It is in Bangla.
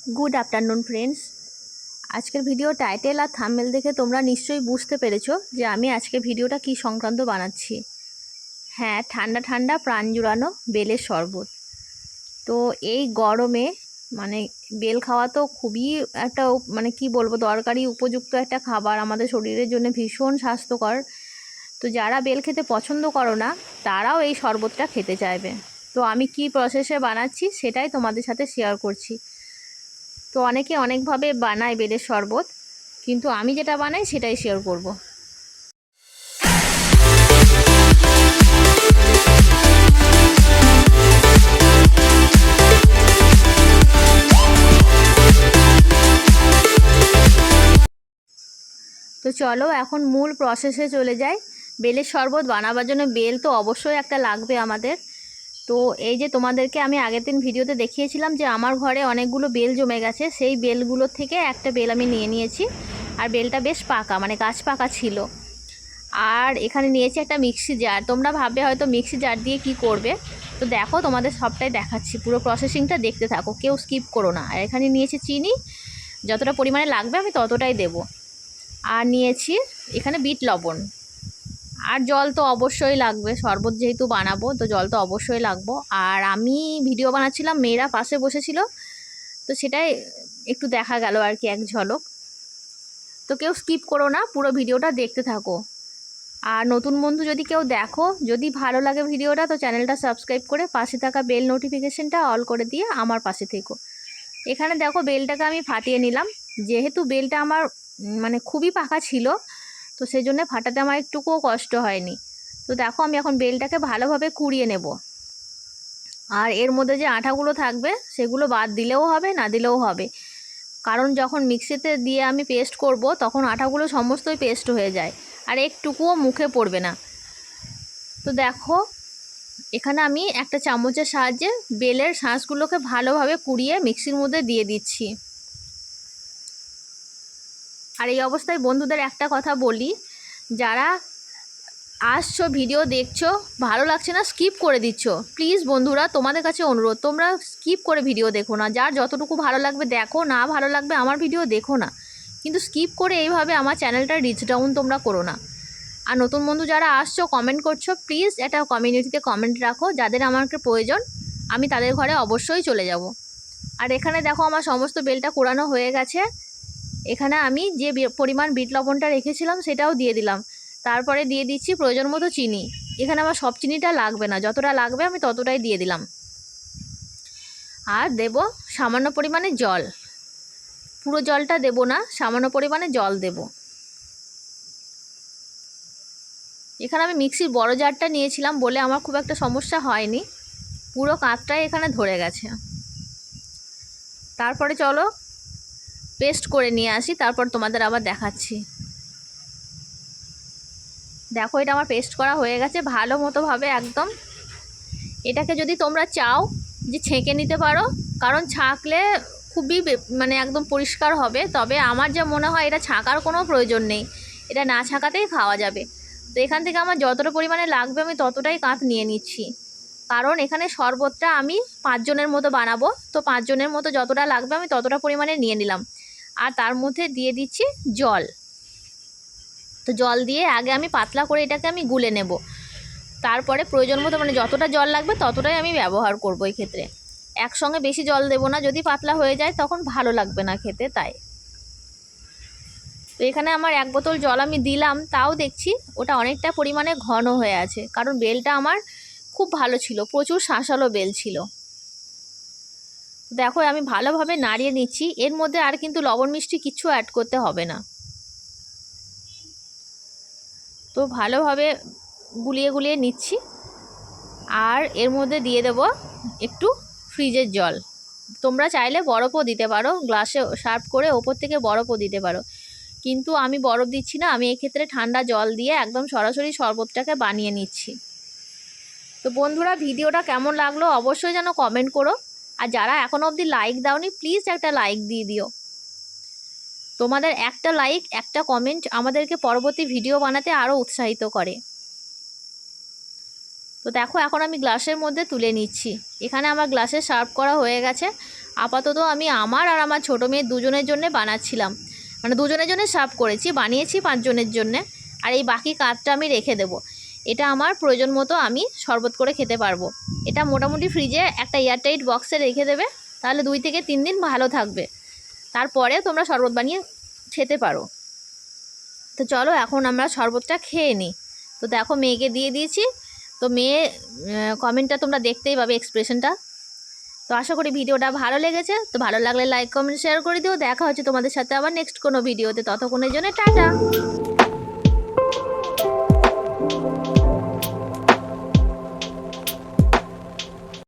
Good afternoon friends. আজকের ভিডিও টাইটেল আর থাম্বনেল দেখে তোমরা নিশ্চয়ই বুঝতে পেরেছো যে আমি আজকে ভিডিওটা কী সংক্রান্ত বানাচ্ছি। হ্যাঁ, ঠান্ডা ঠান্ডা প্রাণ জুড়ানো বেলের শরবত। তো এই গরমে বেল খাওয়া তো খুবই একটা কি বলবো, দরকারি উপযুক্ত একটা খাবার, আমাদের শরীরের জন্য ভীষণ স্বাস্থ্যকর। তো যারা বেল খেতে পছন্দ করো না তারাও এই শরবতটা খেতে চাইবে। তো আমি কি প্রসেসে বানাচ্ছি সেটাই তোমাদের সাথে শেয়ার করছি। তো অনেকে অনেকভাবে বানায় বেলের শরবত, কিন্তু আমি যেটা বানাই সেটাই শেয়ার করব। তো চলো এখন মূল প্রসেসে চলে যাই। বেলের শরবত বানাবার জন্য বেল তো অবশ্যই একটা লাগবে আমাদের। তো এই যে তোমাদেরকে আমি আগের দিন ভিডিওতে দেখিয়েছিলাম যে আমার ঘরে অনেকগুলো বেল জমে গেছে, সেই বেলগুলোর থেকে একটা বেল আমি নিয়ে নিয়েছি। আর বেলটা বেশ পাকা, গাছ পাকা ছিল। আর এখানে নিয়েছি একটা মিক্সি জার। তোমরা ভাববে হয়তো মিক্সি জার দিয়ে কি করবে, তো দেখো তোমাদের সবটাই দেখাচ্ছি, পুরো প্রসেসিংটা দেখতে থাকো, কেউ স্কিপ করো না। আর এখানে নিয়েছি চিনি, যতটা পরিমাণে লাগবে আমি ততটাই দেব। আর নিয়েছি এখানে বিট লবণ, আর জল তো অবশ্যই লাগবে, শরবত যেহেতু বানাবো তো জল তো অবশ্যই লাগবো। আর আমি ভিডিও বানাচ্ছিলাম, মেয়েরা পাশে বসেছিল, তো সেটাই একটু দেখা গেল আর কি এক ঝলক। তো কেউ স্কিপ করো না, পুরো ভিডিওটা দেখতে থাকো। আর নতুন বন্ধু যদি কেউ দেখো, যদি ভালো লাগে ভিডিওটা, তো চ্যানেলটা সাবস্ক্রাইব করে পাশে থাকা বেল নোটিফিকেশনটা অল করে দিয়ে আমার পাশে থেকো। এখানে দেখো বেলটাকে আমি ফাটিয়ে নিলাম। যেহেতু বেলটা আমার খুবই পাকা ছিল, তো সেই জন্য ফাটাতে আমার একটুকুও কষ্ট হয়নি। তো দেখো আমি এখন বেলটাকে ভালোভাবে কুড়িয়ে নেব। আর এর মধ্যে যে আঠাগুলো থাকবে সেগুলো বাদ দিলেও হবে, না দিলেও হবে, কারণ যখন মিক্সিতে দিয়ে আমি পেস্ট করব তখন আঠাগুলো সমস্তই পেস্ট হয়ে যায় আর একটুকুও মুখে পড়বে না। তো দেখো এখানে আমি একটা চামচের সাহায্যে বেলের শাঁসগুলোকে ভালোভাবে কুড়িয়ে মিক্সির মধ্যে দিয়ে দিচ্ছি। আর এই অবস্থায় বন্ধুদের একটা কথা বলি, যারা আসছো ভিডিও দেখছো, ভালো লাগছে না, স্কিপ করে দিচ্ছ, প্লিজ বন্ধুরা তোমাদের কাছে অনুরোধ, তোমরা স্কিপ করে ভিডিও দেখো না। যার যতটুকু ভালো লাগবে দেখো, না ভালো লাগবে আমার ভিডিও দেখো না, কিন্তু স্কিপ করে এইভাবে আমার চ্যানেলটা রিচ ডাউন তোমরা করো না। আর নতুন বন্ধু যারা আসছো, কমেন্ট করছো, প্লিজ একটা কমিউনিটিতে কমেন্ট রাখো, যাদের আমাকে প্রয়োজন আমি তাদের ঘরে অবশ্যই চলে যাব। আর এখানে দেখো আমার সমস্ত বেলটা কোরানো হয়ে গেছে। এখানে আমি যে পরিমাণ বিট লবণটা রেখেছিলাম সেটাও দিয়ে দিলাম। তারপরে দিয়ে দিচ্ছি প্রয়োজন মতো চিনি। এখানে আমার সব চিনিটা লাগবে না, যতটা লাগবে আমি ততটাই দিয়ে দিলাম। আর দেব সামান্য পরিমাণে জল, পুরো জলটা দেব না, সামান্য পরিমাণে জল দেব। এখানে আমি মিক্সির বড় জারটা নিয়েছিলাম বলে আমার খুব একটা সমস্যা হয়নি, পুরো কাঁচটাই এখানে ধরে গেছে। তারপরে চলো পেস্ট করে নিয়ে আসি, তারপর তোমাদের আবার দেখাচ্ছি। দেখো এটা আমার পেস্ট করা হয়ে গেছে ভালো মতোভাবে একদম। এটাকে যদি তোমরা চাও যে ছেঁকে নিতে পারো, কারণ ছাঁকলে খুবই একদম পরিষ্কার হবে, তবে আমার যা মনে হয় এটা ছাঁকার কোনো প্রয়োজন নেই, এটা না ছাঁকাতেই খাওয়া যাবে। তো এখান থেকে আমার যতটা পরিমাণে লাগবে আমি ততটাই কাঁচ নিয়ে নিচ্ছি, কারণ এখানে শরবতটা আমি 5 জনের মতো বানাবো, তো 5 জনের মতো যতটা লাগবে আমি ততটা পরিমাণে নিয়ে নিলাম। আর তার মধ্যে দিয়ে দিচ্ছি জল। তো জল দিয়ে আগে আমি পাতলা করে এটাকে আমি গুলে নেব, তারপরে প্রয়োজন মতো যতটা জল লাগবে ততটাই আমি ব্যবহার করব। এই ক্ষেত্রে একসঙ্গে বেশি জল দেব না, যদি পাতলা হয়ে যায় তখন ভালো লাগবে না খেতে, তাই। তো এখানে আমার 1 বোতল জল আমি দিলাম, তাও দেখছি ওটা অনেকটা পরিমাণে ঘন হয়ে আছে, কারণ বেলটা আমার খুব ভালো ছিল, প্রচুর শাঁসালো বেল ছিল। দেখো আমি ভালোভাবে নাড়িয়ে নিচ্ছি, এর মধ্যে আর কিন্তু লবণ মিষ্টি কিছু অ্যাড করতে হবে না। তো ভালোভাবে গুলিয়ে গুলিয়ে নিচ্ছি। আর এর মধ্যে দিয়ে দেব একটু ফ্রিজের জল, তোমরা চাইলে বরফও দিতে পারো, গ্লাসে সার্ভ করে ওপর থেকে বরফও দিতে পারো, কিন্তু আমি বরফ দিচ্ছি না, আমি এক্ষেত্রে ঠান্ডা জল দিয়ে একদম সরাসরি শরবতটাকে বানিয়ে নিচ্ছি। তো বন্ধুরা ভিডিওটা কেমন লাগলো অবশ্যই যেন কমেন্ট করো, আর যারা এখনও অবধি লাইক দাওনি প্লিজ একটা লাইক দিয়ে দিও। তোমাদের একটা লাইক, একটা কমেন্ট আমাদেরকে পরবর্তী ভিডিও বানাতে আরও উৎসাহিত করে। তো দেখো এখন আমি গ্লাসের মধ্যে তুলে নিচ্ছি। এখানে আমার গ্লাসে সার্ভ করা হয়ে গেছে। আপাতত আমি আমার আর আমার ছোটো মেয়ে দুজনের জন্য বানাচ্ছিলাম, মানে দুজনের জন্য সার্ভ করেছি, বানিয়েছি 5 জনের জন্যে। আর এই বাকি কাজটা আমি রেখে দেবো। এটা আমার প্রয়োজন মতো আমি শরবত করে খেতে পারবো। এটা মোটামুটি ফ্রিজে একটা এয়ারটাইট বক্সে রেখে দেবে, তাহলে 2 থেকে 3 দিন ভালো থাকবে। তারপরে তোমরা শরবত বানিয়ে খেতে পারো। তো চলো এখন আমরা শরবতটা খেয়ে নিই। তো দেখো মেয়েকে দিয়ে দিয়েছি। তো মেয়ে কমেন্টটা তোমরা দেখতেই পাবে, এক্সপ্রেশনটা। তো আশা করি ভিডিওটা ভালো লেগেছে। তো ভালো লাগলে লাইক কমেন্ট শেয়ার করে দিও। দেখা হচ্ছে তোমাদের সাথে আবার নেক্সট কোনো ভিডিওতে। ততক্ষণের জন্য টাটা।